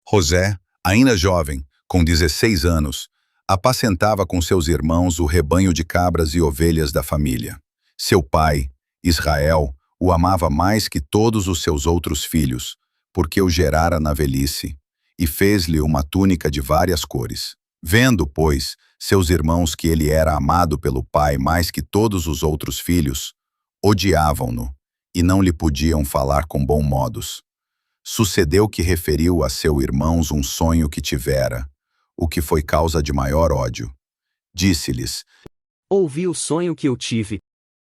José, ainda jovem, com 16 anos, apacentava com seus irmãos o rebanho de cabras e ovelhas da família. Seu pai, Israel, o amava mais que todos os seus outros filhos, porque o gerara na velhice, e fez-lhe uma túnica de várias cores. Vendo, pois, seus irmãos que ele era amado pelo pai mais que todos os outros filhos, odiavam-no, e não lhe podiam falar com bons modos. Sucedeu que referiu a seus irmãos um sonho que tivera, o que foi causa de maior ódio. Disse-lhes: Ouvi o sonho que eu tive.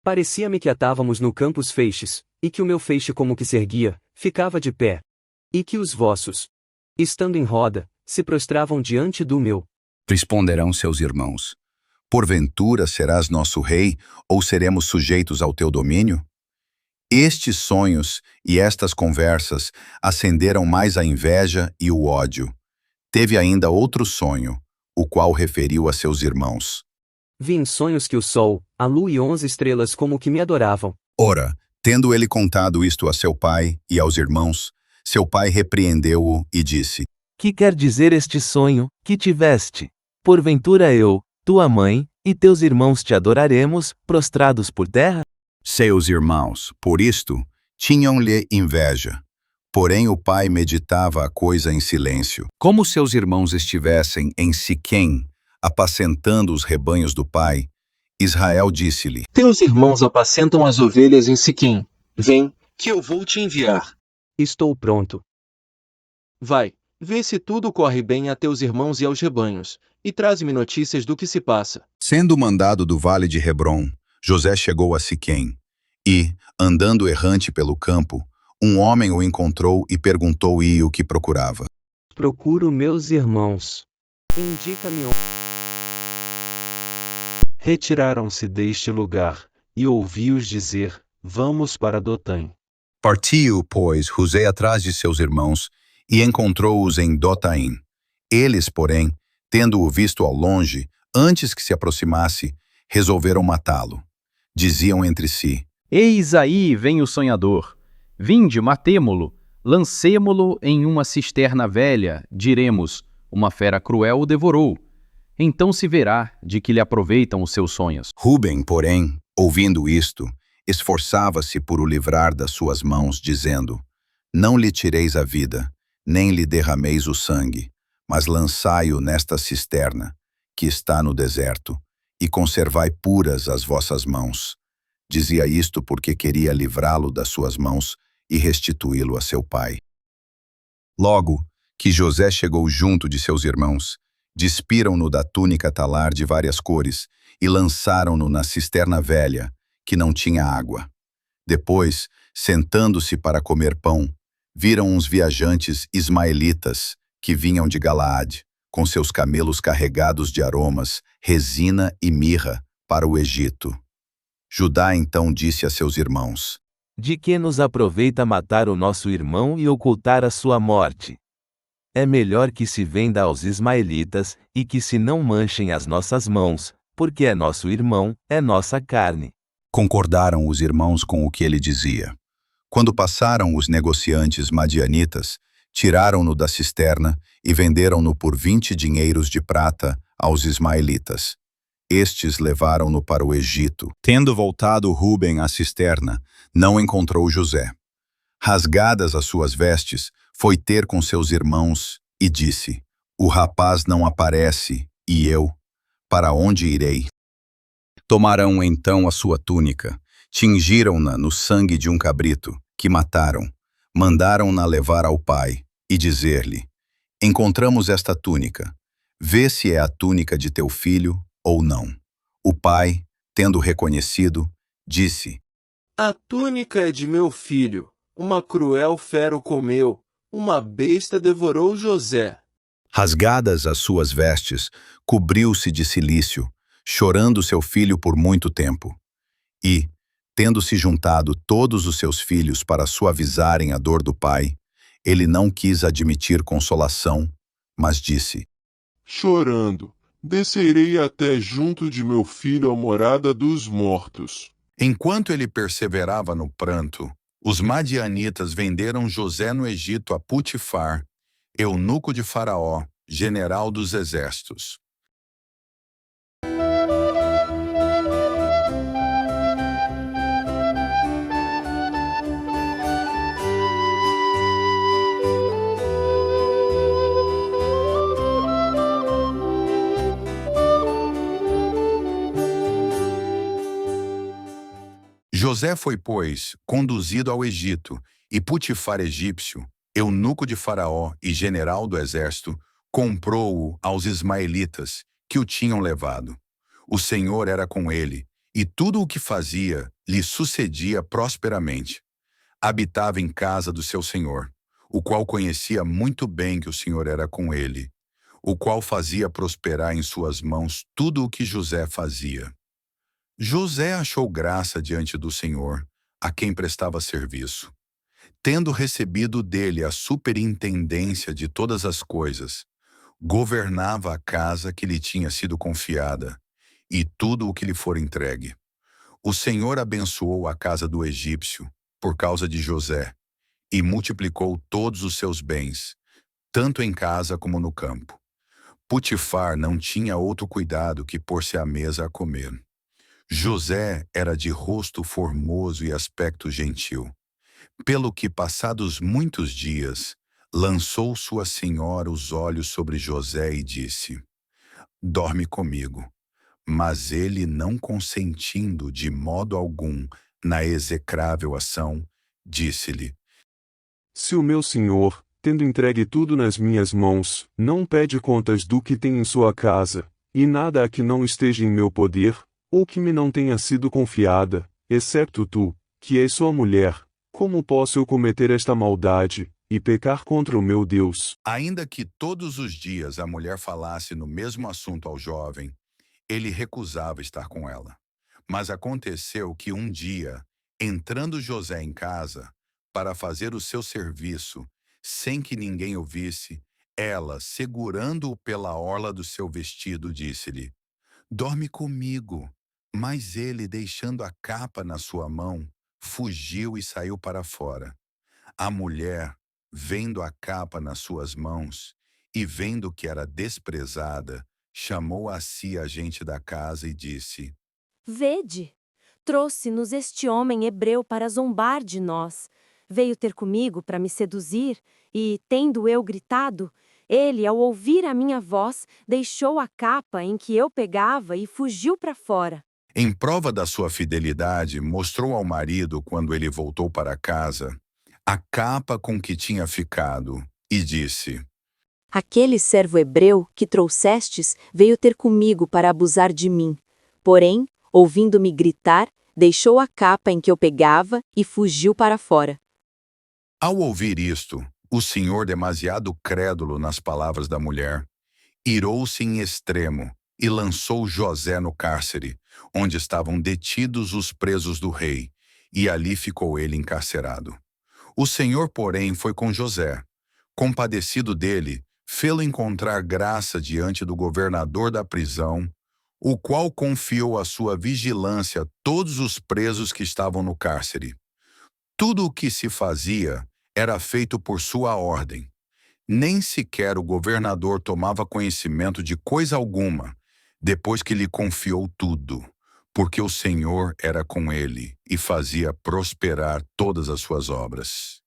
Parecia-me que atávamos no campo os feixes, e que o meu feixe como que se erguia, ficava de pé. E que os vossos, estando em roda, se prostravam diante do meu. Responderão seus irmãos: Porventura serás nosso rei, ou seremos sujeitos ao teu domínio? Estes sonhos e estas conversas acenderam mais a inveja e o ódio. Teve ainda outro sonho, o qual referiu a seus irmãos. Vi em sonhos que o sol, a lua e 11 estrelas como que me adoravam. Ora, tendo ele contado isto a seu pai e aos irmãos, seu pai repreendeu-o e disse: Que quer dizer este sonho que tiveste? Porventura eu, tua mãe, e teus irmãos te adoraremos, prostrados por terra? Seus irmãos, por isto, tinham-lhe inveja. Porém o pai meditava a coisa em silêncio. Como seus irmãos estivessem em Siquém, apacentando os rebanhos do pai, Israel disse-lhe: Teus irmãos apacentam as ovelhas em Siquém. Vem, que eu vou te enviar. Estou pronto. Vai, vê se tudo corre bem a teus irmãos e aos rebanhos, e traze-me notícias do que se passa. Sendo mandado do vale de Hebrom, José chegou a Siquém, e, andando errante pelo campo, um homem o encontrou e perguntou-lhe o que procurava. Procuro meus irmãos. Indica-me onde. Retiraram-se deste lugar, e ouvi-os dizer: Vamos para Dotã. Partiu, pois, José atrás de seus irmãos, e encontrou-os em Dotaim. Eles, porém, tendo-o visto ao longe, antes que se aproximasse, resolveram matá-lo. Diziam entre si: Eis aí vem o sonhador. Vinde, matemo-lo, lancemo-lo em uma cisterna velha, diremos, uma fera cruel o devorou. Então se verá de que lhe aproveitam os seus sonhos. Rubem, porém, ouvindo isto, esforçava-se por o livrar das suas mãos, dizendo: Não lhe tireis a vida, nem lhe derrameis o sangue, mas lançai-o nesta cisterna, que está no deserto, e conservai puras as vossas mãos. Dizia isto porque queria livrá-lo das suas mãos e restituí-lo a seu pai. Logo que José chegou junto de seus irmãos, despiram-no da túnica talar de várias cores e lançaram-no na cisterna velha, que não tinha água. Depois, sentando-se para comer pão, viram uns viajantes ismaelitas que vinham de Galaade, com seus camelos carregados de aromas, resina e mirra, para o Egito. Judá então disse a seus irmãos: De que nos aproveita matar o nosso irmão e ocultar a sua morte? É melhor que se venda aos ismaelitas, e que se não manchem as nossas mãos, porque é nosso irmão, é nossa carne. Concordaram os irmãos com o que ele dizia. Quando passaram os negociantes madianitas, tiraram-no da cisterna e venderam-no por 20 dinheiros de prata aos ismaelitas. Estes levaram-no para o Egito. Tendo voltado Rubem à cisterna, não encontrou José. Rasgadas as suas vestes, foi ter com seus irmãos e disse: O rapaz não aparece, e eu, para onde irei? Tomarão então a sua túnica, tingiram-na no sangue de um cabrito, que mataram, mandaram-na levar ao pai, e dizer-lhe: Encontramos esta túnica, vê se é a túnica de teu filho ou não. O pai, tendo reconhecido, disse: A túnica é de meu filho, uma cruel fera o comeu, uma besta devorou José. Rasgadas as suas vestes, cobriu-se de cilício, chorando seu filho por muito tempo. E, tendo-se juntado todos os seus filhos para suavizarem a dor do pai, ele não quis admitir consolação, mas disse: Chorando, descerei até junto de meu filho à morada dos mortos. Enquanto ele perseverava no pranto, os madianitas venderam José no Egito a Putifar, eunuco de Faraó, general dos exércitos. José foi, pois, conduzido ao Egito, e Putifar egípcio, eunuco de Faraó e general do exército, comprou-o aos ismaelitas, que o tinham levado. O Senhor era com ele, e tudo o que fazia lhe sucedia prosperamente. Habitava em casa do seu senhor, o qual conhecia muito bem que o Senhor era com ele, o qual fazia prosperar em suas mãos tudo o que José fazia. José achou graça diante do Senhor, a quem prestava serviço. Tendo recebido dele a superintendência de todas as coisas, governava a casa que lhe tinha sido confiada, e tudo o que lhe for entregue. O Senhor abençoou a casa do egípcio, por causa de José, e multiplicou todos os seus bens, tanto em casa como no campo. Putifar não tinha outro cuidado que pôr-se à mesa a comer. José era de rosto formoso e aspecto gentil. Pelo que, passados muitos dias, lançou sua senhora os olhos sobre José e disse: dorme comigo. Mas ele, não consentindo de modo algum na execrável ação, disse-lhe: Se o meu senhor, tendo entregue tudo nas minhas mãos, não pede contas do que tem em sua casa, e nada há que não esteja em meu poder, ou que me não tenha sido confiada, excepto tu, que és sua mulher, como posso eu cometer esta maldade, e pecar contra o meu Deus? Ainda que todos os dias a mulher falasse no mesmo assunto ao jovem, ele recusava estar com ela. Mas aconteceu que um dia, entrando José em casa, para fazer o seu serviço, sem que ninguém o visse, ela, segurando-o pela orla do seu vestido, disse-lhe: dorme comigo. Mas ele, deixando a capa na sua mão, fugiu e saiu para fora. A mulher, vendo a capa nas suas mãos, e vendo que era desprezada, chamou a si a gente da casa e disse: Vede, trouxe-nos este homem hebreu para zombar de nós. Veio ter comigo para me seduzir, e, tendo eu gritado, ele, ao ouvir a minha voz, deixou a capa em que eu pegava e fugiu para fora. Em prova da sua fidelidade, mostrou ao marido, quando ele voltou para casa, a capa com que tinha ficado, e disse: Aquele servo hebreu que trouxestes veio ter comigo para abusar de mim. Porém, ouvindo-me gritar, deixou a capa em que eu pegava e fugiu para fora. Ao ouvir isto, o senhor, demasiado crédulo nas palavras da mulher, irou-se em extremo e lançou José no cárcere, onde estavam detidos os presos do rei, e ali ficou ele encarcerado. O Senhor, porém, foi com José. Compadecido dele, fê-lo encontrar graça diante do governador da prisão, o qual confiou à sua vigilância todos os presos que estavam no cárcere. Tudo o que se fazia era feito por sua ordem. Nem sequer o governador tomava conhecimento de coisa alguma, depois que lhe confiou tudo, porque o Senhor era com ele e fazia prosperar todas as suas obras.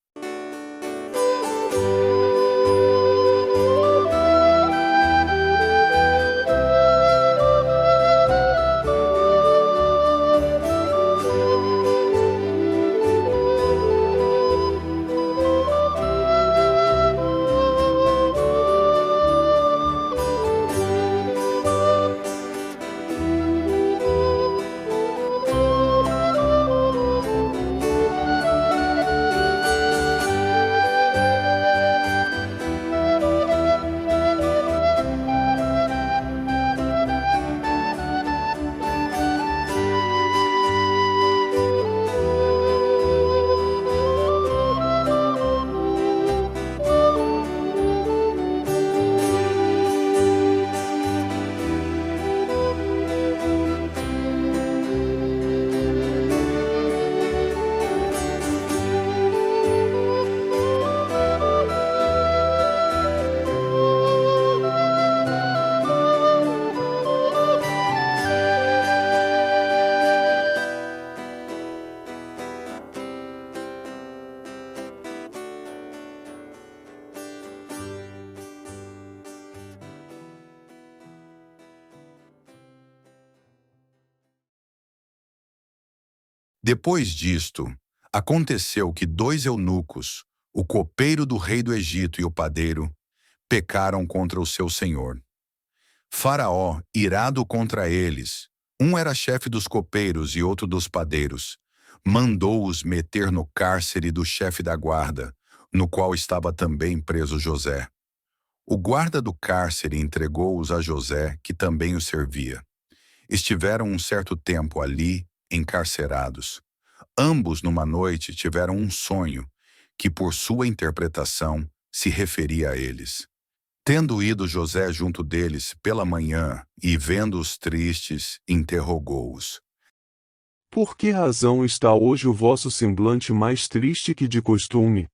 Depois disto, aconteceu que 2 eunucos, o copeiro do rei do Egito e o padeiro, pecaram contra o seu senhor. Faraó, irado contra eles, um era chefe dos copeiros e outro dos padeiros, mandou-os meter no cárcere do chefe da guarda, no qual estava também preso José. O guarda do cárcere entregou-os a José, que também os servia. Estiveram um certo tempo ali, encarcerados. Ambos, numa noite, tiveram um sonho, que por sua interpretação se referia a eles. Tendo ido José junto deles pela manhã e vendo-os tristes, interrogou-os. Por que razão está hoje o vosso semblante mais triste que de costume?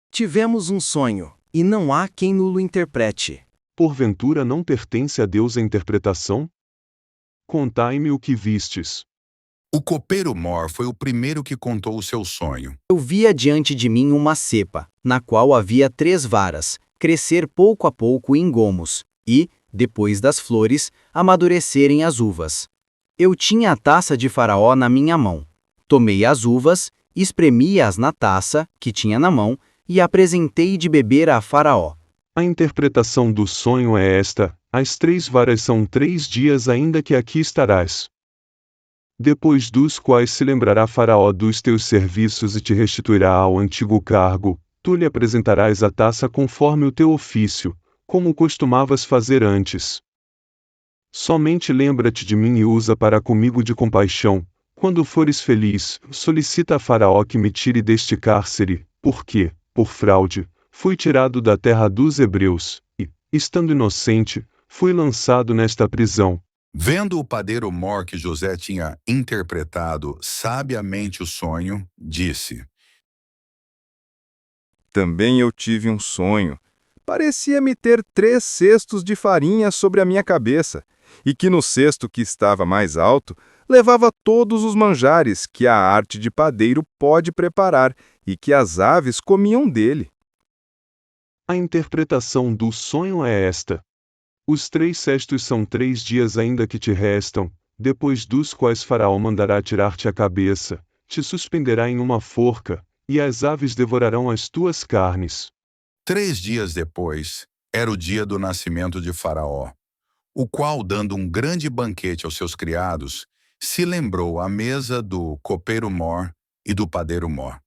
Tivemos um sonho, e não há quem nulo interprete. Porventura não pertence a Deus a interpretação? Contai-me o que vistes. O copeiro Mor foi o primeiro que contou o seu sonho. Eu via diante de mim uma cepa, na qual havia 3 varas, crescer pouco a pouco em gomos, e, depois das flores, amadurecerem as uvas. Eu tinha a taça de Faraó na minha mão. Tomei as uvas, espremi-as na taça, que tinha na mão, e apresentei de beber a Faraó. A interpretação do sonho é esta: as 3 varas são 3 dias ainda que aqui estarás. Depois dos quais se lembrará Faraó dos teus serviços e te restituirá ao antigo cargo, tu lhe apresentarás a taça conforme o teu ofício, como costumavas fazer antes. Somente lembra-te de mim e usa para comigo de compaixão. Quando fores feliz, solicita a Faraó que me tire deste cárcere, porque, por fraude, fui tirado da terra dos hebreus, e, estando inocente, fui lançado nesta prisão. Vendo o padeiro Mor que José tinha interpretado sabiamente o sonho, disse: Também eu tive um sonho. Parecia-me ter 3 cestos de farinha sobre a minha cabeça, e que no cesto que estava mais alto, levava todos os manjares que a arte de padeiro pode preparar, e que as aves comiam dele. A interpretação do sonho é esta: os 3 cestos são 3 dias ainda que te restam, depois dos quais Faraó mandará tirar-te a cabeça, te suspenderá em uma forca, e as aves devorarão as tuas carnes. 3 dias depois, era o dia do nascimento de Faraó, o qual, dando um grande banquete aos seus criados, se lembrou à mesa do copeiro Mor e do padeiro Mor.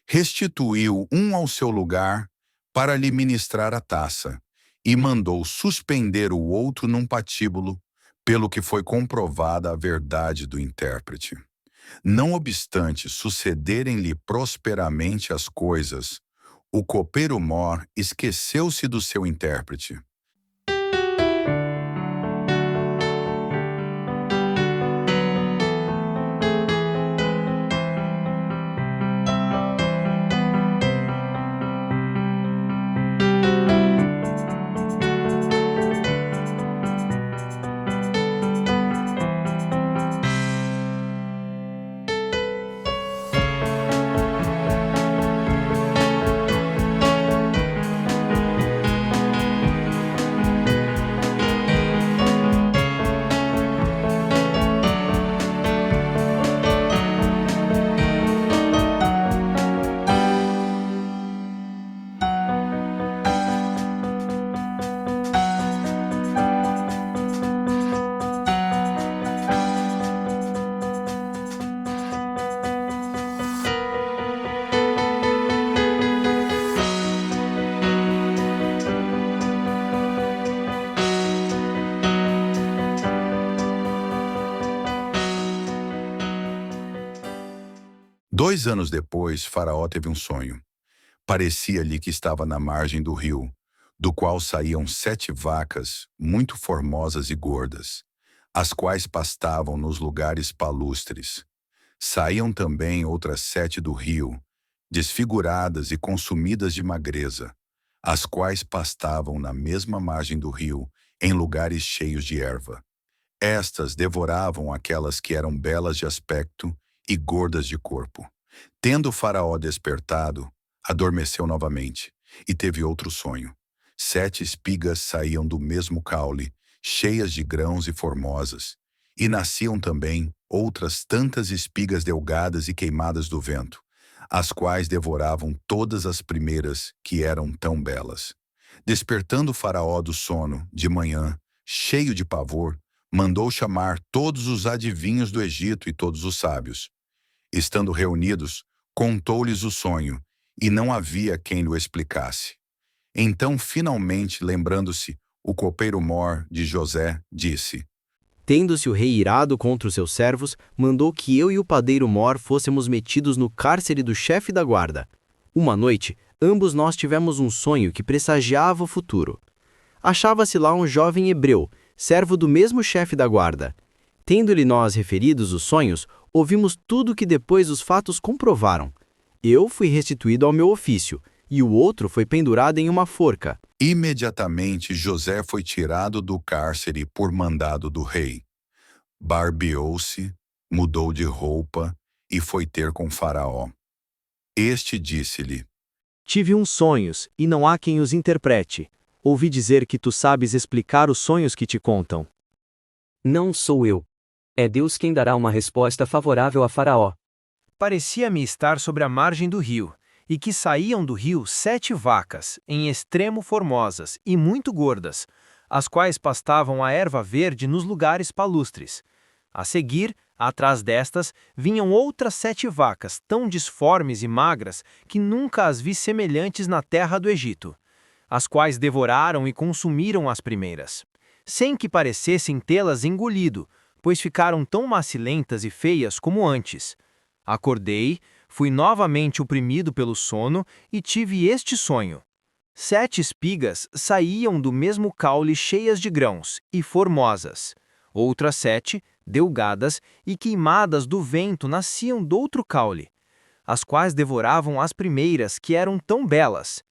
Restituiu um ao seu lugar para lhe ministrar a taça, e mandou suspender o outro num patíbulo, pelo que foi comprovada a verdade do intérprete. Não obstante sucederem-lhe prosperamente as coisas, o copeiro Mor esqueceu-se do seu intérprete. Dois anos depois, Faraó teve um sonho. Parecia-lhe que estava na margem do rio, do qual saíam 7 vacas, muito formosas e gordas, as quais pastavam nos lugares palustres. Saíam também outras 7 do rio, desfiguradas e consumidas de magreza, as quais pastavam na mesma margem do rio, em lugares cheios de erva. Estas devoravam aquelas que eram belas de aspecto e gordas de corpo. Tendo Faraó despertado, adormeceu novamente, e teve outro sonho. 7 espigas saíam do mesmo caule, cheias de grãos e formosas, E nasciam também outras tantas espigas delgadas e queimadas do vento, as quais devoravam todas as primeiras que eram tão belas. Despertando Faraó do sono, de manhã, cheio de pavor, mandou chamar todos os adivinhos do Egito e todos os sábios. Estando reunidos, contou-lhes o sonho, e não havia quem lhe explicasse. Então, finalmente, lembrando-se, o copeiro-mor de José disse: Tendo-se o rei irado contra os seus servos, mandou que eu e o padeiro-mor fôssemos metidos no cárcere do chefe da guarda. Uma noite, ambos nós tivemos um sonho que pressagiava o futuro. Achava-se lá um jovem hebreu, servo do mesmo chefe da guarda. Tendo-lhe nós referidos os sonhos, ouvimos tudo que depois os fatos comprovaram. Eu fui restituído ao meu ofício, e o outro foi pendurado em uma forca. Imediatamente José foi tirado do cárcere por mandado do rei. Barbeou-se, mudou de roupa e foi ter com Faraó. Este disse-lhe: Tive uns sonhos, e não há quem os interprete. Ouvi dizer que tu sabes explicar os sonhos que te contam. Não sou eu. É Deus quem dará uma resposta favorável a Faraó. Parecia-me estar sobre a margem do rio, e que saíam do rio 7 vacas, em extremo formosas e muito gordas, as quais pastavam a erva verde nos lugares palustres. A seguir, atrás destas, vinham outras 7 vacas, tão disformes e magras que nunca as vi semelhantes na terra do Egito, as quais devoraram e consumiram as primeiras, sem que parecessem tê-las engolido, pois ficaram tão macilentas e feias como antes. Acordei, fui novamente oprimido pelo sono e tive este sonho. 7 espigas saíam do mesmo caule cheias de grãos e formosas. Outras 7, delgadas e queimadas do vento, nasciam do outro caule, as quais devoravam as primeiras que eram tão belas.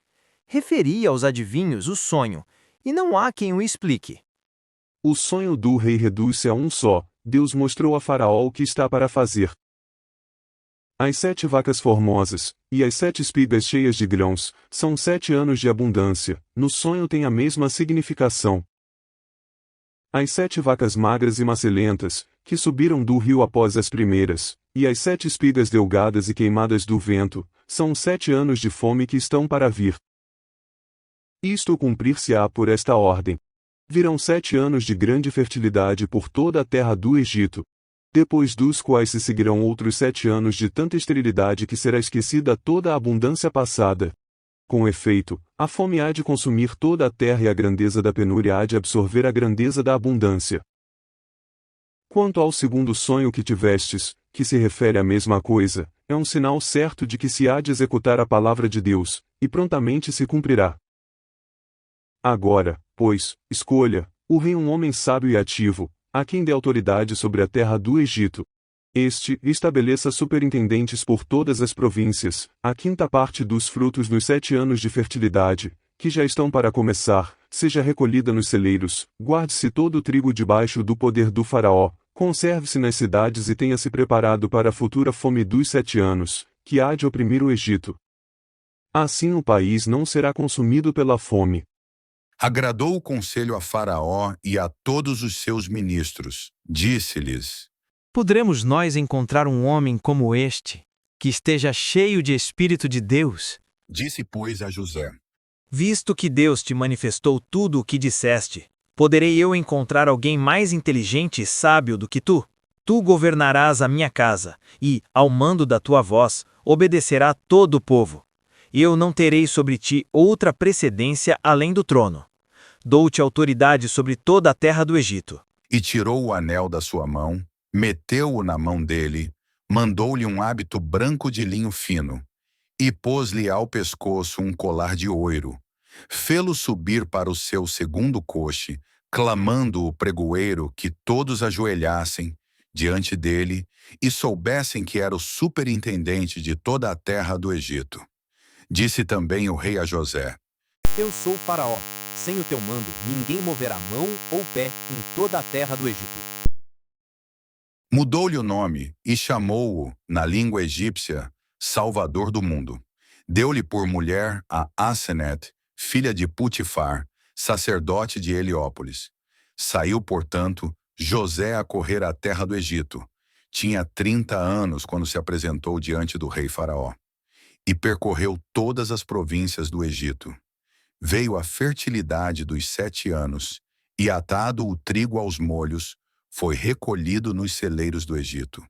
Referi aos adivinhos o sonho, e não há quem o explique. O sonho do rei reduz-se a um só. Deus mostrou a Faraó o que está para fazer. As 7 vacas formosas, e as 7 espigas cheias de grãos, são 7 anos de abundância. No sonho tem a mesma significação. As 7 vacas magras e macilentas, que subiram do rio após as primeiras, e as 7 espigas delgadas e queimadas do vento, são 7 anos de fome que estão para vir. Isto cumprir-se-á por esta ordem. Virão 7 anos de grande fertilidade por toda a terra do Egito, depois dos quais se seguirão outros 7 anos de tanta esterilidade que será esquecida toda a abundância passada. Com efeito, a fome há de consumir toda a terra e a grandeza da penúria há de absorver a grandeza da abundância. Quanto ao segundo sonho que tivestes, que se refere à mesma coisa, é um sinal certo de que se há de executar a palavra de Deus, e prontamente se cumprirá. Agora, pois, escolha, o rei um homem sábio e ativo, a quem dê autoridade sobre a terra do Egito. Este estabeleça superintendentes por todas as províncias, a 5ª parte dos frutos nos 7 anos de fertilidade, que já estão para começar, seja recolhida nos celeiros, guarde-se todo o trigo debaixo do poder do Faraó, conserve-se nas cidades e tenha-se preparado para a futura fome dos 7 anos, que há de oprimir o Egito. Assim o país não será consumido pela fome. Agradou o conselho a Faraó e a todos os seus ministros. Disse-lhes: Poderemos nós encontrar um homem como este, que esteja cheio de Espírito de Deus? Disse, pois, a José: Visto que Deus te manifestou tudo o que disseste, poderei eu encontrar alguém mais inteligente e sábio do que tu? Tu governarás a minha casa, e, ao mando da tua voz, obedecerá todo o povo. Eu não terei sobre ti outra precedência além do trono. Dou-te autoridade sobre toda a terra do Egito. E tirou o anel da sua mão, meteu-o na mão dele, mandou-lhe um hábito branco de linho fino, e pôs-lhe ao pescoço um colar de ouro. Fê-lo subir para o seu segundo coche, clamando o pregoeiro que todos ajoelhassem diante dele e soubessem que era o superintendente de toda a terra do Egito. Disse também o rei a José: Eu sou Faraó. Sem o teu mando, ninguém moverá mão ou pé em toda a terra do Egito. Mudou-lhe o nome e chamou-o, na língua egípcia, Salvador do Mundo. Deu-lhe por mulher a Asenet, filha de Putifar, sacerdote de Heliópolis. Saiu, portanto, José a correr à terra do Egito. Tinha 30 anos quando se apresentou diante do rei Faraó. E percorreu todas as províncias do Egito. Veio a fertilidade dos 7 anos, e atado o trigo aos molhos, foi recolhido nos celeiros do Egito.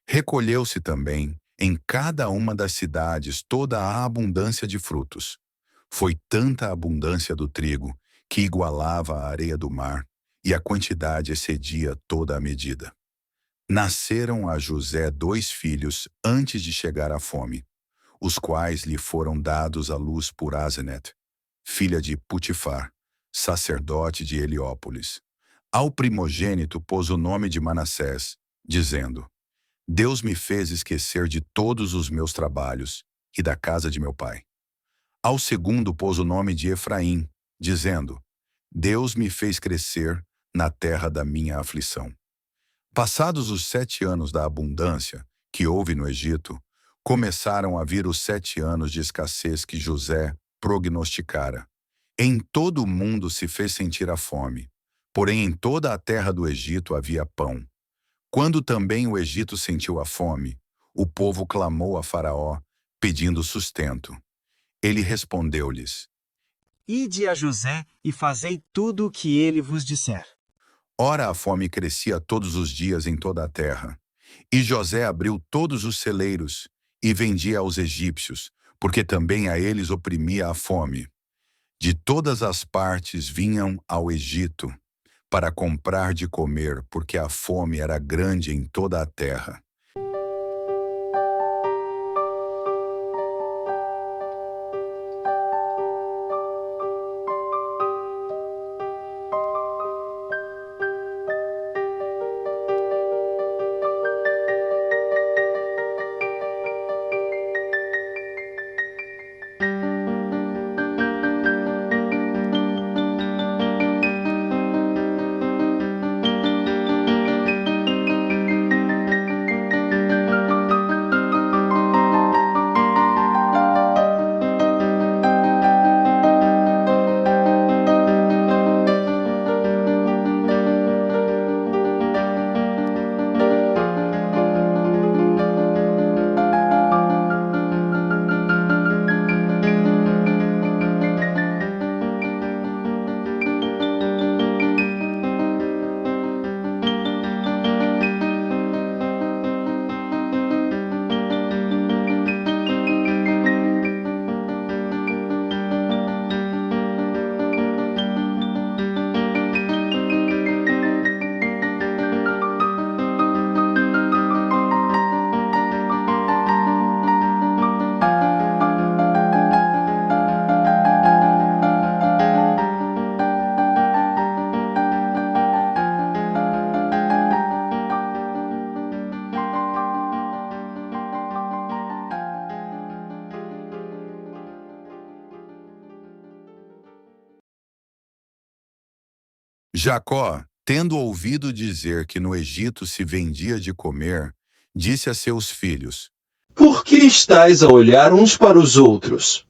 Recolheu-se também, em cada uma das cidades, toda a abundância de frutos. Foi tanta a abundância do trigo, que igualava a areia do mar, e a quantidade excedia toda a medida. Nasceram a José 2 filhos antes de chegar à fome, os quais lhe foram dados à luz por Asenet, filha de Putifar, sacerdote de Heliópolis. Ao primogênito pôs o nome de Manassés, dizendo: Deus me fez esquecer de todos os meus trabalhos e da casa de meu pai. Ao segundo pôs o nome de Efraim, dizendo: Deus me fez crescer na terra da minha aflição. Passados os 7 anos da abundância que houve no Egito, começaram a vir os 7 anos de escassez que José prognosticara. Em todo o mundo se fez sentir a fome, porém em toda a terra do Egito havia pão. Quando também o Egito sentiu a fome, o povo clamou a Faraó, pedindo sustento. Ele respondeu-lhes: Ide a José e fazei tudo o que ele vos disser. Ora, a fome crescia todos os dias em toda a terra. E José abriu todos os celeiros e vendia aos egípcios, porque também a eles oprimia a fome. De todas as partes vinham ao Egito para comprar de comer, porque a fome era grande em toda a terra. Jacó, tendo ouvido dizer que no Egito se vendia de comer, disse a seus filhos: Por que estáis a olhar uns para os outros?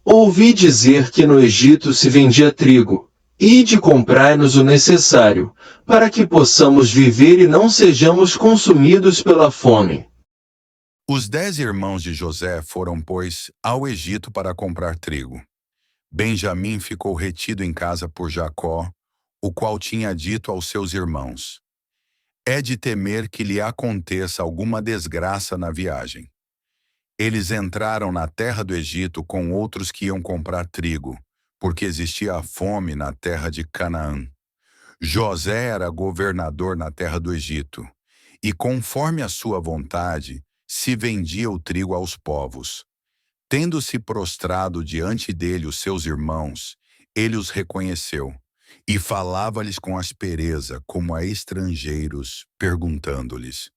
Ouvi dizer que no Egito se vendia trigo. Ide comprai-nos o necessário, para que possamos viver e não sejamos consumidos pela fome. Os 10 irmãos de José foram, pois, ao Egito para comprar trigo. Benjamim ficou retido em casa por Jacó, o qual tinha dito aos seus irmãos: É de temer que lhe aconteça alguma desgraça na viagem. Eles entraram na terra do Egito com outros que iam comprar trigo, porque existia fome na terra de Canaã. José era governador na terra do Egito, e conforme a sua vontade, se vendia o trigo aos povos. Tendo-se prostrado diante dele os seus irmãos, ele os reconheceu, e falava-lhes com aspereza, como a estrangeiros, perguntando-lhes: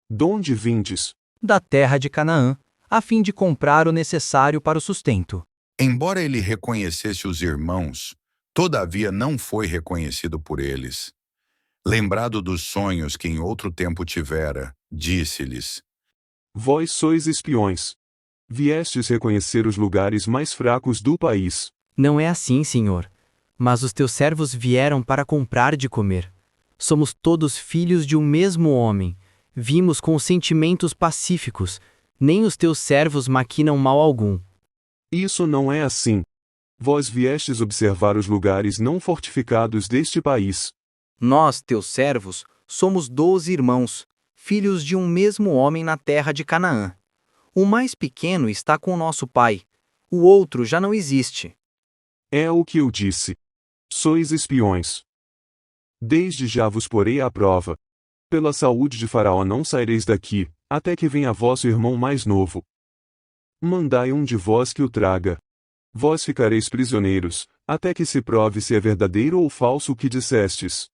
Donde vindes? Da terra de Canaã, a fim de comprar o necessário para o sustento. Embora ele reconhecesse os irmãos, todavia não foi reconhecido por eles. Lembrado dos sonhos que em outro tempo tivera, disse-lhes: Vós sois espiões. Viestes reconhecer os lugares mais fracos do país. Não é assim, senhor. Mas os teus servos vieram para comprar de comer. Somos todos filhos de um mesmo homem. Vimos com sentimentos pacíficos. Nem os teus servos maquinam mal algum. Isso não é assim. Vós viestes observar os lugares não fortificados deste país. Nós, teus servos, somos 12 irmãos, filhos de um mesmo homem na terra de Canaã. O mais pequeno está com nosso pai. O outro já não existe. É o que eu disse. Sois espiões. Desde já vos porei à prova. Pela saúde de Faraó não saireis daqui, até que venha vosso irmão mais novo. Mandai um de vós que o traga. Vós ficareis prisioneiros, até que se prove se é verdadeiro ou falso o que dissestes.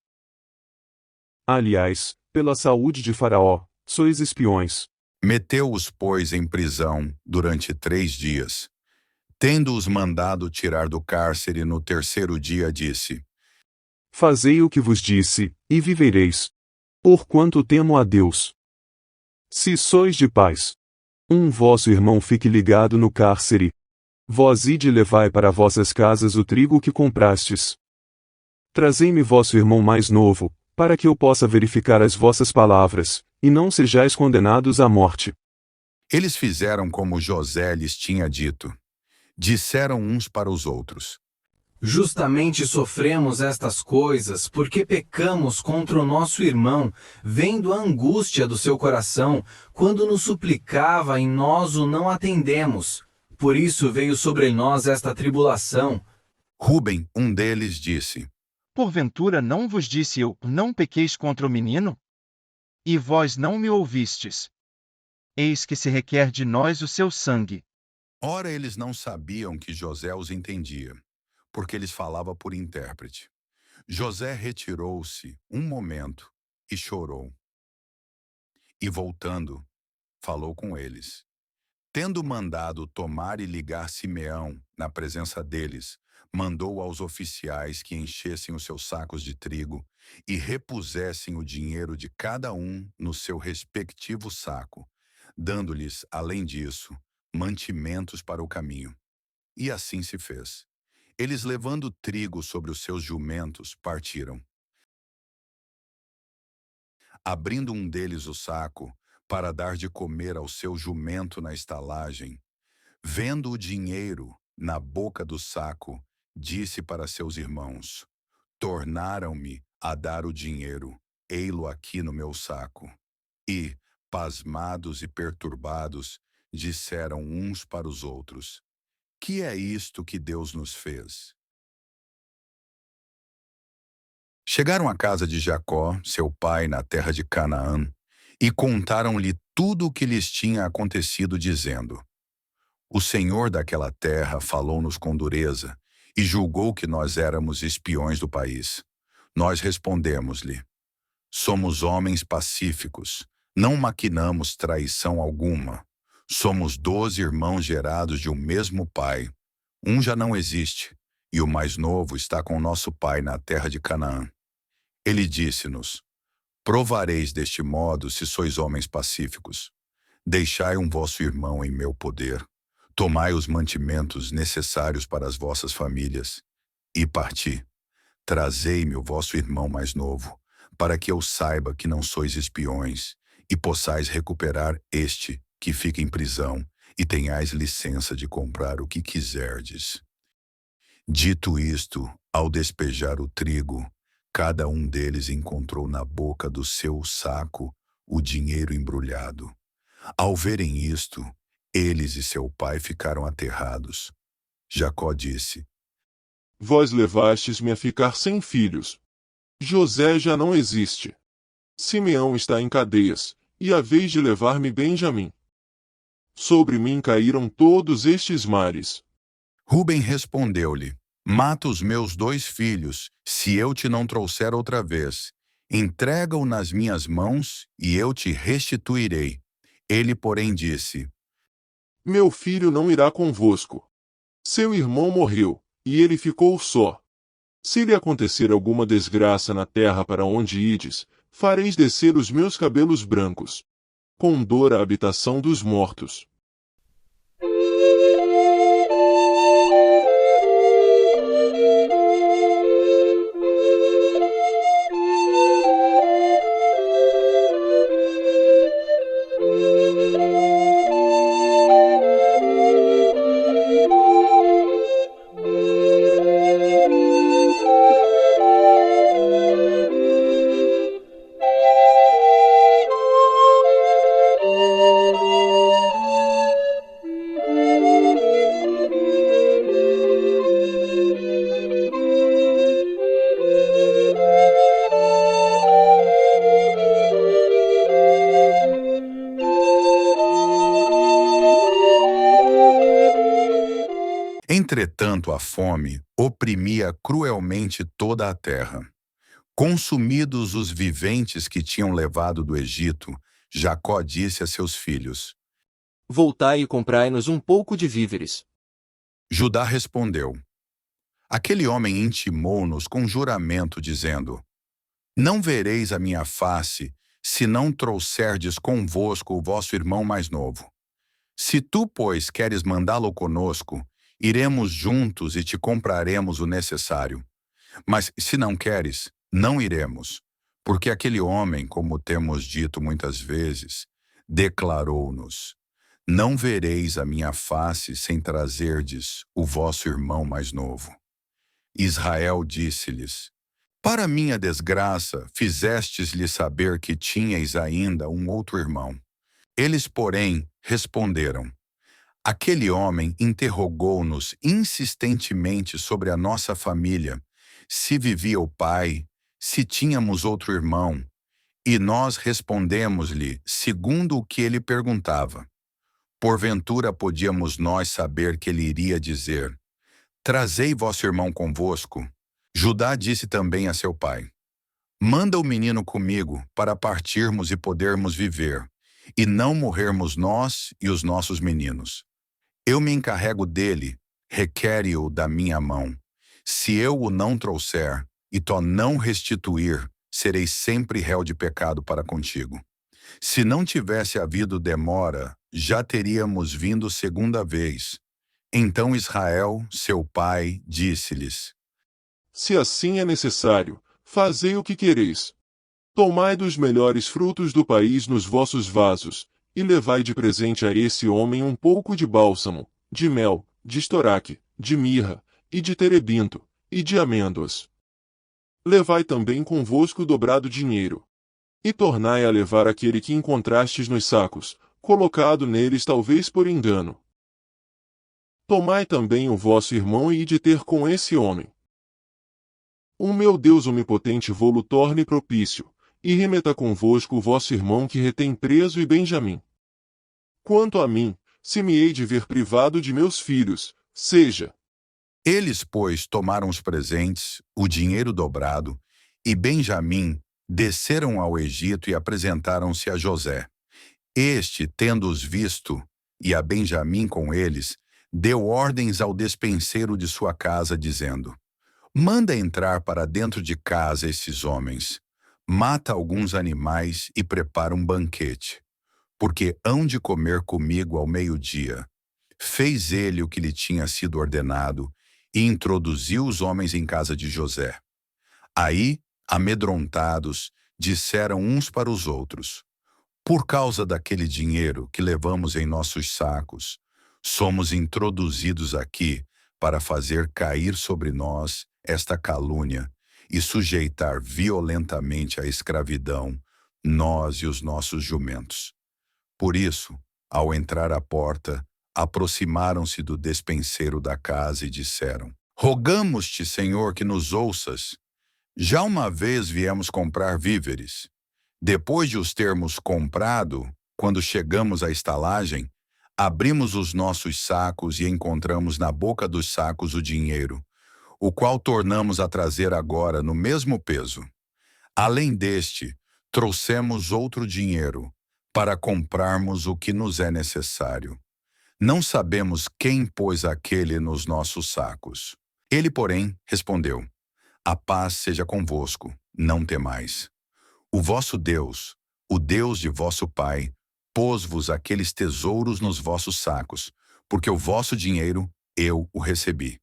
Aliás, pela saúde de Faraó, sois espiões. Meteu-os, pois, em prisão durante 3 dias. Tendo-os mandado tirar do cárcere no 3º dia, disse: Fazei o que vos disse, e vivereis. Porquanto temo a Deus. Se sois de paz, um vosso irmão fique ligado no cárcere. Vós ide e levai para vossas casas o trigo que comprastes. Trazei-me vosso irmão mais novo, para que eu possa verificar as vossas palavras, e não sejais condenados à morte. Eles fizeram como José lhes tinha dito. Disseram uns para os outros: Justamente sofremos estas coisas porque pecamos contra o nosso irmão, vendo a angústia do seu coração, quando nos suplicava e nós o não atendemos. Por isso veio sobre nós esta tribulação. Rúben, um deles, disse: Porventura não vos disse eu, não pequeis contra o menino? E vós não me ouvistes. Eis que se requer de nós o seu sangue. Ora, eles não sabiam que José os entendia, porque eles falava por intérprete. José retirou-se um momento e chorou. E voltando, falou com eles. Tendo mandado tomar e ligar Simeão na presença deles, mandou aos oficiais que enchessem os seus sacos de trigo e repusessem o dinheiro de cada um no seu respectivo saco, dando-lhes, além disso, mantimentos para o caminho. E assim se fez. Eles, levando trigo sobre os seus jumentos, partiram. Abrindo um deles o saco, para dar de comer ao seu jumento na estalagem, vendo o dinheiro na boca do saco, disse para seus irmãos: Tornaram-me a dar o dinheiro, ei-lo aqui no meu saco. E, pasmados e perturbados, disseram uns para os outros: Que é isto que Deus nos fez? Chegaram à casa de Jacó, seu pai, na terra de Canaã, e contaram-lhe tudo o que lhes tinha acontecido, dizendo: O Senhor daquela terra falou-nos com dureza e julgou que nós éramos espiões do país. Nós respondemos-lhe: Somos homens pacíficos, não maquinamos traição alguma. Somos 12 irmãos gerados de um mesmo pai. Um já não existe, e o mais novo está com nosso pai na terra de Canaã. Ele disse-nos: Provareis deste modo se sois homens pacíficos. Deixai um vosso irmão em meu poder. Tomai os mantimentos necessários para as vossas famílias. E parti. Trazei-me o vosso irmão mais novo, para que eu saiba que não sois espiões, e possais recuperar este que fica em prisão, e tenhais licença de comprar o que quiserdes. Dito isto, ao despejar o trigo, cada um deles encontrou na boca do seu saco o dinheiro embrulhado. Ao verem isto, eles e seu pai ficaram aterrados. Jacó disse: Vós levastes-me a ficar sem filhos. José já não existe. Simeão está em cadeias, e haveis de levar-me Benjamim. Sobre mim caíram todos estes mares. Rúben respondeu-lhe: Mata os meus 2 filhos, se eu te não trouxer outra vez. Entrega-o nas minhas mãos, e eu te restituirei. Ele, porém, disse: Meu filho não irá convosco. Seu irmão morreu, e ele ficou só. Se lhe acontecer alguma desgraça na terra para onde ides, fareis descer os meus cabelos brancos. Com dor à habitação dos mortos. Entretanto, a fome oprimia cruelmente toda a terra. Consumidos os viventes que tinham levado do Egito, Jacó disse a seus filhos: Voltai e comprai-nos um pouco de víveres. Judá respondeu: Aquele homem intimou-nos com juramento, dizendo: Não vereis a minha face, se não trouxerdes convosco o vosso irmão mais novo. Se tu, pois, queres mandá-lo conosco, iremos juntos e te compraremos o necessário. Mas se não queres, não iremos, porque aquele homem, como temos dito muitas vezes, declarou-nos: Não vereis a minha face sem trazerdes o vosso irmão mais novo. Israel disse-lhes: Para minha desgraça, fizestes-lhe saber que tinhais ainda um outro irmão. Eles, porém, responderam: Aquele homem interrogou-nos insistentemente sobre a nossa família, se vivia o pai, se tínhamos outro irmão, e nós respondemos-lhe segundo o que ele perguntava. Porventura podíamos nós saber que ele iria dizer: Trazei vosso irmão convosco. Judá disse também a seu pai: Manda o menino comigo, para partirmos e podermos viver, e não morrermos nós e os nossos meninos. Eu me encarrego dele, requere-o da minha mão. Se eu o não trouxer, e to não restituir, serei sempre réu de pecado para contigo. Se não tivesse havido demora, já teríamos vindo segunda vez. Então Israel, seu pai, disse-lhes: Se assim é necessário, fazei o que quereis. Tomai dos melhores frutos do país nos vossos vasos, e levai de presente a esse homem um pouco de bálsamo, de mel, de estoraque, de mirra, e de terebinto, e de amêndoas. Levai também convosco dobrado dinheiro. E tornai a levar aquele que encontrastes nos sacos, colocado neles talvez por engano. Tomai também o vosso irmão e ide ter com esse homem. O meu Deus onipotente vô-lo torne propício, e remeta convosco o vosso irmão que retém preso e Benjamim. Quanto a mim, se me hei de ver privado de meus filhos, seja. Eles, pois, tomaram os presentes, o dinheiro dobrado, e Benjamim desceram ao Egito e apresentaram-se a José. Este, tendo-os visto, e a Benjamim com eles, deu ordens ao despenseiro de sua casa, dizendo: Manda entrar para dentro de casa esses homens, mata alguns animais e prepara um banquete, porque hão de comer comigo ao meio-dia. Fez ele o que lhe tinha sido ordenado, e introduziu os homens em casa de José. Aí, amedrontados, disseram uns para os outros: Por causa daquele dinheiro que levamos em nossos sacos, somos introduzidos aqui para fazer cair sobre nós esta calúnia e sujeitar violentamente à escravidão nós e os nossos jumentos. Por isso, ao entrar à porta, aproximaram-se do despenseiro da casa e disseram: Rogamos-te, Senhor, que nos ouças. Já uma vez viemos comprar víveres. Depois de os termos comprado, quando chegamos à estalagem, abrimos os nossos sacos e encontramos na boca dos sacos o dinheiro, o qual tornamos a trazer agora no mesmo peso. Além deste, trouxemos outro dinheiro, para comprarmos o que nos é necessário. Não sabemos quem pôs aquele nos nossos sacos. Ele, porém, respondeu: A paz seja convosco, não temais. O vosso Deus, o Deus de vosso pai, pôs-vos aqueles tesouros nos vossos sacos, porque o vosso dinheiro eu o recebi.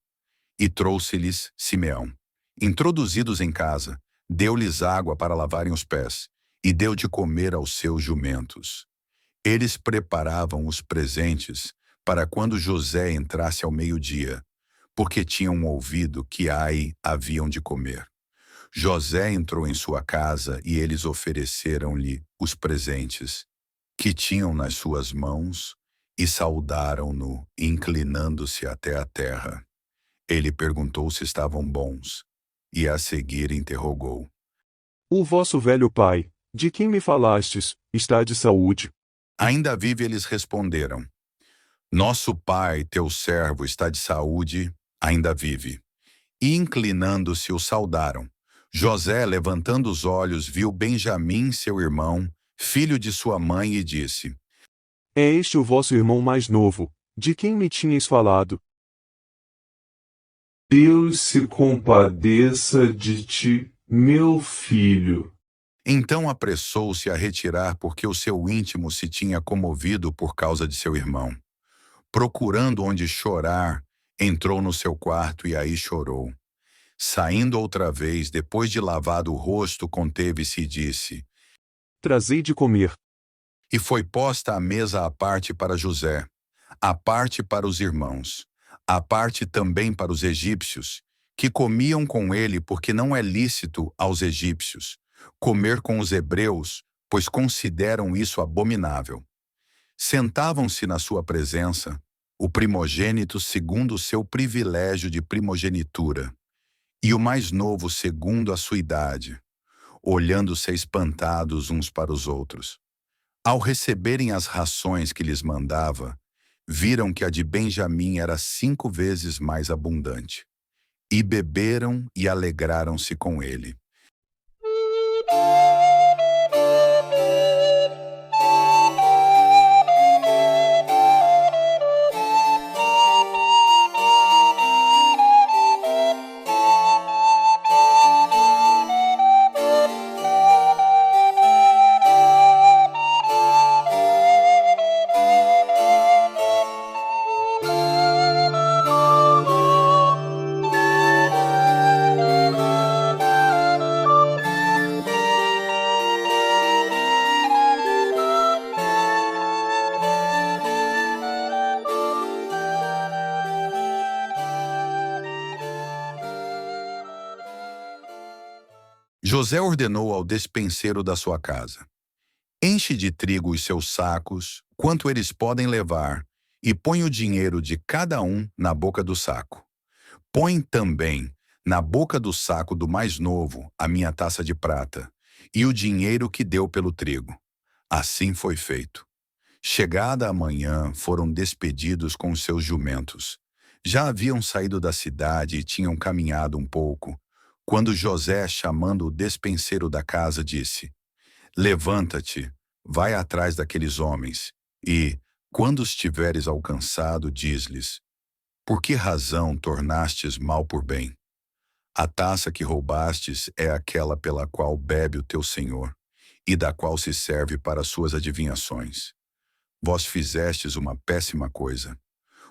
E trouxe-lhes Simeão. Introduzidos em casa, deu-lhes água para lavarem os pés, e deu de comer aos seus jumentos. Eles preparavam os presentes para quando José entrasse ao meio-dia, porque tinham ouvido que aí haviam de comer. José entrou em sua casa e eles ofereceram-lhe os presentes que tinham nas suas mãos e saudaram-no, inclinando-se até a terra. Ele perguntou se estavam bons, e a seguir interrogou: O vosso velho pai, de quem me falastes, está de saúde? Ainda vive, eles responderam: Nosso pai, teu servo, está de saúde, ainda vive. E inclinando-se o saudaram. José, levantando os olhos, viu Benjamim, seu irmão, filho de sua mãe, e disse: É este o vosso irmão mais novo, de quem me tinhas falado? Deus se compadeça de ti, meu filho. Então apressou-se a retirar porque o seu íntimo se tinha comovido por causa de seu irmão. Procurando onde chorar, entrou no seu quarto e aí chorou. Saindo outra vez, depois de lavado o rosto, conteve-se e disse: Trazei de comer. E foi posta a mesa à parte para José, à parte para os irmãos, à parte também para os egípcios, que comiam com ele, porque não é lícito aos egípcios comer com os hebreus, pois consideram isso abominável. Sentavam-se na sua presença o primogênito segundo o seu privilégio de primogenitura, e o mais novo segundo a sua idade, olhando-se espantados uns para os outros. Ao receberem as rações que lhes mandava, viram que a de Benjamim era 5 vezes mais abundante. E beberam e alegraram-se com ele. José ordenou ao despenseiro da sua casa: enche de trigo os seus sacos, quanto eles podem levar, e põe o dinheiro de cada um na boca do saco. Põe também na boca do saco do mais novo a minha taça de prata, e o dinheiro que deu pelo trigo. Assim foi feito. Chegada a manhã, foram despedidos com os seus jumentos. Já haviam saído da cidade e tinham caminhado um pouco, quando José, chamando o despenseiro da casa, disse: levanta-te, vai atrás daqueles homens, e, quando os tiveres alcançado, diz-lhes: por que razão tornastes mal por bem? A taça que roubastes é aquela pela qual bebe o teu senhor, e da qual se serve para suas adivinhações. Vós fizestes uma péssima coisa.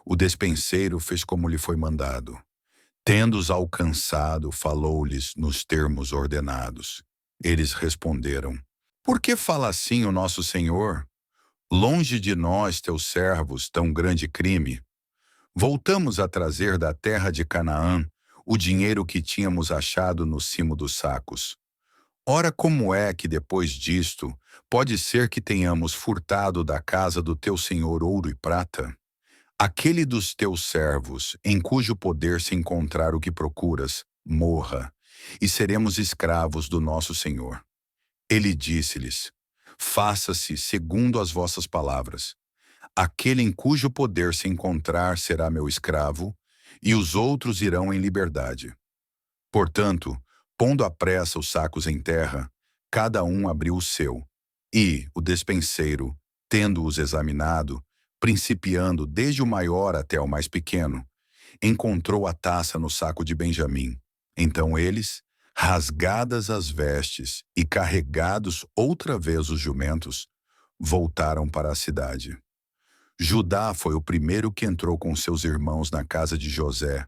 O despenseiro fez como lhe foi mandado. Tendo-os alcançado, falou-lhes nos termos ordenados. Eles responderam: por que fala assim o nosso senhor? Longe de nós, teus servos, tão grande crime. Voltamos a trazer da terra de Canaã o dinheiro que tínhamos achado no cimo dos sacos. Ora, como é que depois disto pode ser que tenhamos furtado da casa do teu senhor ouro e prata? Aquele dos teus servos, em cujo poder se encontrar o que procuras, morra, e seremos escravos do nosso senhor. Ele disse-lhes: faça-se segundo as vossas palavras. Aquele em cujo poder se encontrar será meu escravo, e os outros irão em liberdade. Portanto, pondo à pressa os sacos em terra, cada um abriu o seu, e o despenseiro, tendo-os examinado, principiando desde o maior até o mais pequeno, encontrou a taça no saco de Benjamim. Então eles, rasgadas as vestes e carregados outra vez os jumentos, voltaram para a cidade. Judá foi o primeiro que entrou com seus irmãos na casa de José,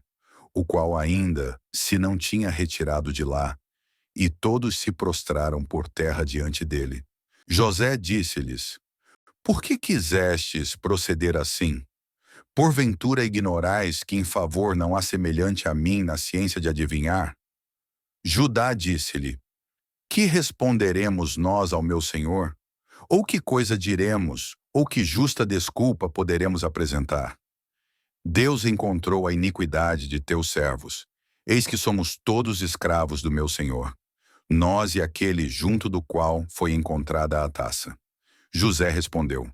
o qual ainda se não tinha retirado de lá, e todos se prostraram por terra diante dele. José disse-lhes: por que quisestes proceder assim? Porventura ignorais que em favor não há semelhante a mim na ciência de adivinhar? Judá disse-lhe: que responderemos nós ao meu senhor? Ou que coisa diremos, ou que justa desculpa poderemos apresentar? Deus encontrou a iniquidade de teus servos. Eis que somos todos escravos do meu senhor, nós e aquele junto do qual foi encontrada a taça. José respondeu: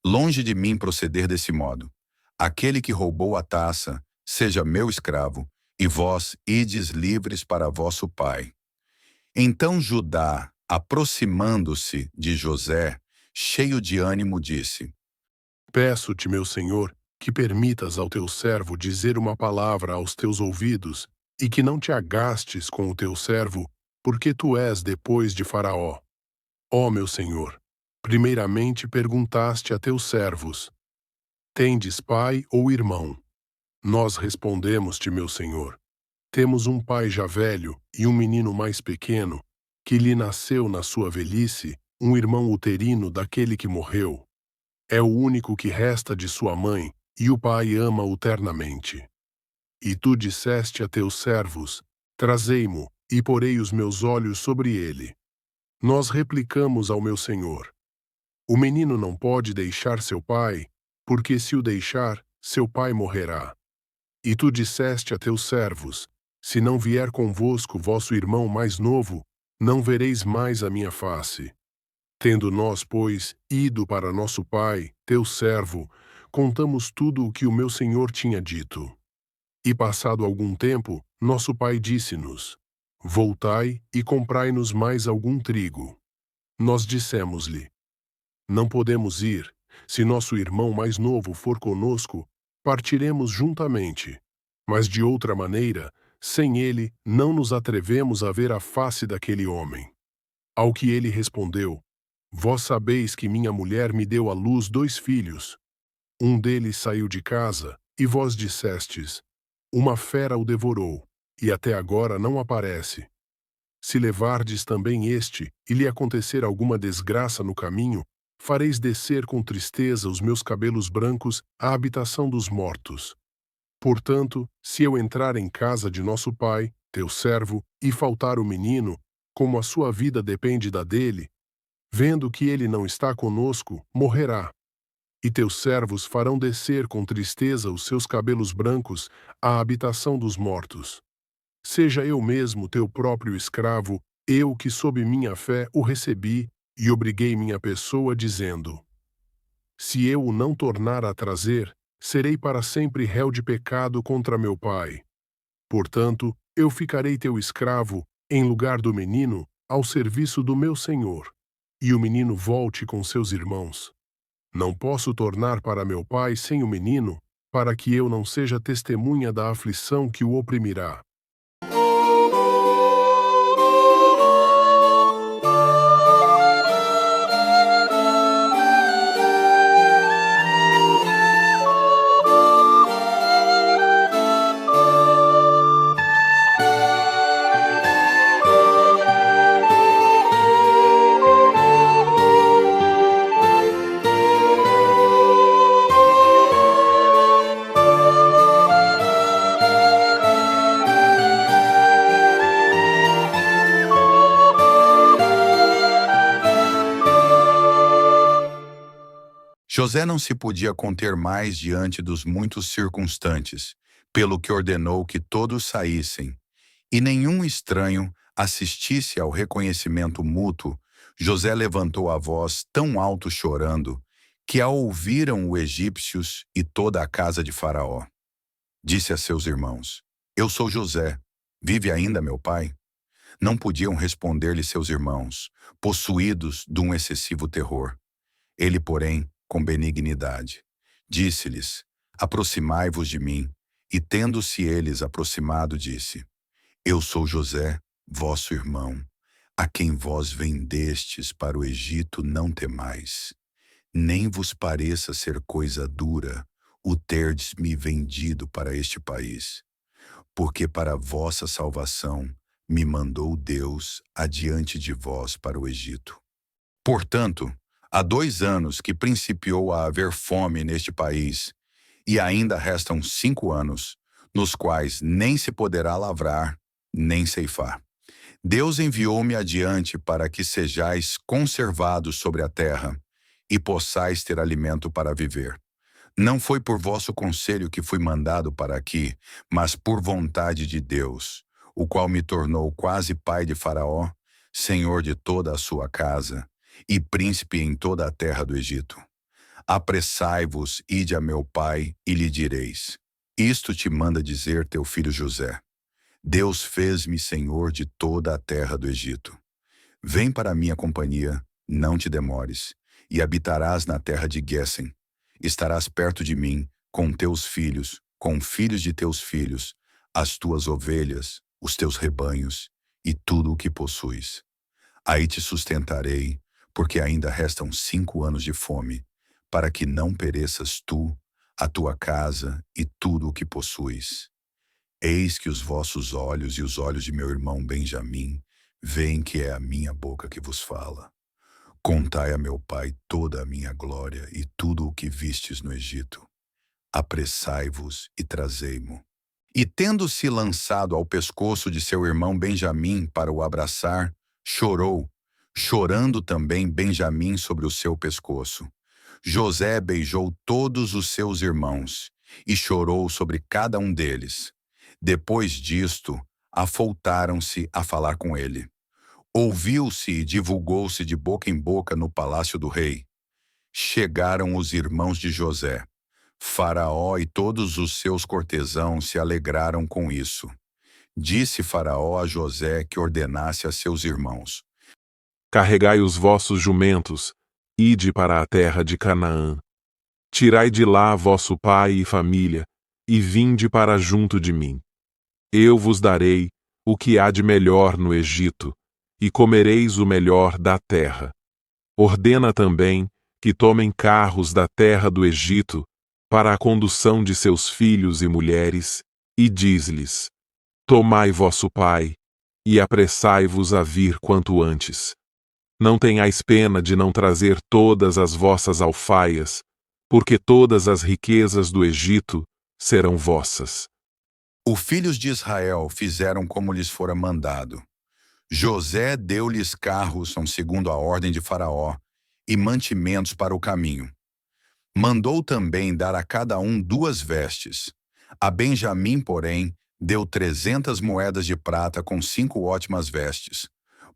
longe de mim proceder desse modo. aquele que roubou a taça, seja meu escravo, e vós ides livres para vosso pai. Então Judá, aproximando-se de José, cheio de ânimo, disse: Peço-te, meu senhor, que permitas ao teu servo dizer uma palavra aos teus ouvidos, e que não te agastes com o teu servo, porque tu és depois de Faraó. Ó meu senhor, primeiramente perguntaste a teus servos: Tendes pai ou irmão? Nós respondemos-te, meu senhor: Temos um pai já velho e um menino mais pequeno, que lhe nasceu na sua velhice, um irmão uterino daquele que morreu. É o único que resta de sua mãe, e o pai ama-o ternamente. E tu disseste a teus servos: Trazei-mo, e porei os meus olhos sobre ele. Nós replicamos ao meu senhor: O menino não pode deixar seu pai, porque se o deixar, seu pai morrerá. E tu disseste a teus servos: Se não vier convosco vosso irmão mais novo, não vereis mais a minha face. Tendo nós, pois, ido para nosso pai, teu servo, contamos tudo o que o meu senhor tinha dito. E passado algum tempo, nosso pai disse-nos: Voltai e comprai-nos mais algum trigo. Nós dissemos-lhe: Não podemos ir. Se nosso irmão mais novo for conosco, partiremos juntamente. Mas de outra maneira, sem ele, não nos atrevemos a ver a face daquele homem. Ao que ele respondeu: Vós sabeis que minha mulher me deu à luz 2 filhos. Um deles saiu de casa, e vós dissestes: Uma fera o devorou, e até agora não aparece. Se levardes também este, e lhe acontecer alguma desgraça no caminho, fareis descer com tristeza os meus cabelos brancos à habitação dos mortos. Portanto, se eu entrar em casa de nosso pai, teu servo, e faltar o menino, como a sua vida depende da dele, vendo que ele não está conosco, morrerá. E teus servos farão descer com tristeza os seus cabelos brancos à habitação dos mortos. Seja eu mesmo teu próprio escravo, eu que sob minha fé o recebi, e obriguei minha pessoa, dizendo: Se eu o não tornar a trazer, serei para sempre réu de pecado contra meu pai. Portanto, eu ficarei teu escravo, em lugar do menino, ao serviço do meu senhor, e o menino volte com seus irmãos. Não posso tornar para meu pai sem o menino, para que eu não seja testemunha da aflição que o oprimirá. José não se podia conter mais diante dos muitos circunstantes, pelo que ordenou que todos saíssem, e nenhum estranho assistisse ao reconhecimento mútuo. José levantou a voz tão alto chorando, que a ouviram os egípcios e toda a casa de Faraó. Disse a seus irmãos: Eu sou José, vive ainda meu pai? Não podiam responder-lhe seus irmãos, possuídos de um excessivo terror. Ele, porém, com benignidade, disse-lhes: Aproximai-vos de mim. E tendo-se eles aproximado, disse: Eu sou José, vosso irmão, a quem vós vendestes para o Egito. Não temais, nem vos pareça ser coisa dura o terdes me vendido para este país, porque para vossa salvação me mandou Deus adiante de vós para o Egito. Portanto, há 2 anos que principiou a haver fome neste país, e ainda restam 5 anos, nos quais nem se poderá lavrar, nem ceifar. Deus enviou-me adiante para que sejais conservados sobre a terra, e possais ter alimento para viver. Não foi por vosso conselho que fui mandado para aqui, mas por vontade de Deus, o qual me tornou quase pai de Faraó, senhor de toda a sua casa, e príncipe em toda a terra do Egito. Apressai-vos, ide a meu pai, e lhe direis: Isto te manda dizer teu filho José. Deus fez-me senhor de toda a terra do Egito. Vem para a minha companhia, não te demores, e habitarás na terra de Guessem. Estarás perto de mim, com teus filhos, com filhos de teus filhos, as tuas ovelhas, os teus rebanhos, e tudo o que possuis. Aí te sustentarei, porque ainda restam 5 anos de fome, para que não pereças tu, a tua casa e tudo o que possuis. Eis que os vossos olhos e os olhos de meu irmão Benjamim veem que é a minha boca que vos fala. Contai a meu pai toda a minha glória e tudo o que vistes no Egito. Apressai-vos e trazei-mo. E tendo-se lançado ao pescoço de seu irmão Benjamim para o abraçar, chorou, chorando também Benjamim sobre o seu pescoço. José beijou todos os seus irmãos e chorou sobre cada um deles. Depois disto, afultaram-se a falar com ele. Ouviu-se e divulgou-se de boca em boca no palácio do rei. Chegaram os irmãos de José. Faraó e todos os seus cortesãos se alegraram com isso. Disse Faraó a José que ordenasse a seus irmãos: Carregai os vossos jumentos, ide para a terra de Canaã. Tirai de lá vosso pai e família, e vinde para junto de mim. Eu vos darei o que há de melhor no Egito, e comereis o melhor da terra. Ordena também que tomem carros da terra do Egito para a condução de seus filhos e mulheres, e diz-lhes: Tomai vosso pai, e apressai-vos a vir quanto antes. Não tenhais pena de não trazer todas as vossas alfaias, porque todas as riquezas do Egito serão vossas. Os filhos de Israel fizeram como lhes fora mandado. José deu-lhes carros, segundo a ordem de Faraó, e mantimentos para o caminho. Mandou também dar a cada um 2 vestes. A Benjamim, porém, deu 300 moedas de prata com 5 ótimas vestes,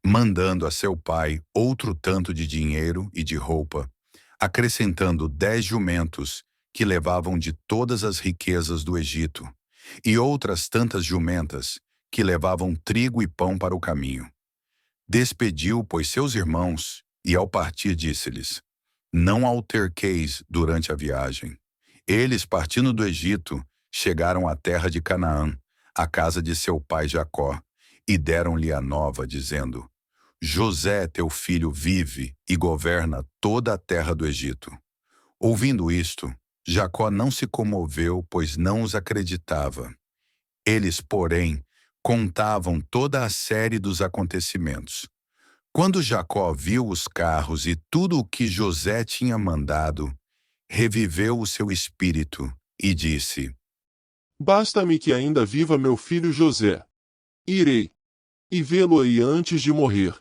mandando a seu pai outro tanto de dinheiro e de roupa, acrescentando 10 jumentos que levavam de todas as riquezas do Egito, e outras tantas jumentas que levavam trigo e pão para o caminho. Despediu, pois, seus irmãos, e ao partir disse-lhes: Não alterqueis durante a viagem. Eles, partindo do Egito, chegaram à terra de Canaã, à casa de seu pai Jacó, e deram-lhe a nova, dizendo: José, teu filho, vive e governa toda a terra do Egito. Ouvindo isto, Jacó não se comoveu, pois não os acreditava. Eles, porém, contavam toda a série dos acontecimentos. Quando Jacó viu os carros e tudo o que José tinha mandado, reviveu o seu espírito e disse: Basta-me que ainda viva meu filho José. Irei e vê-lo-ei antes de morrer,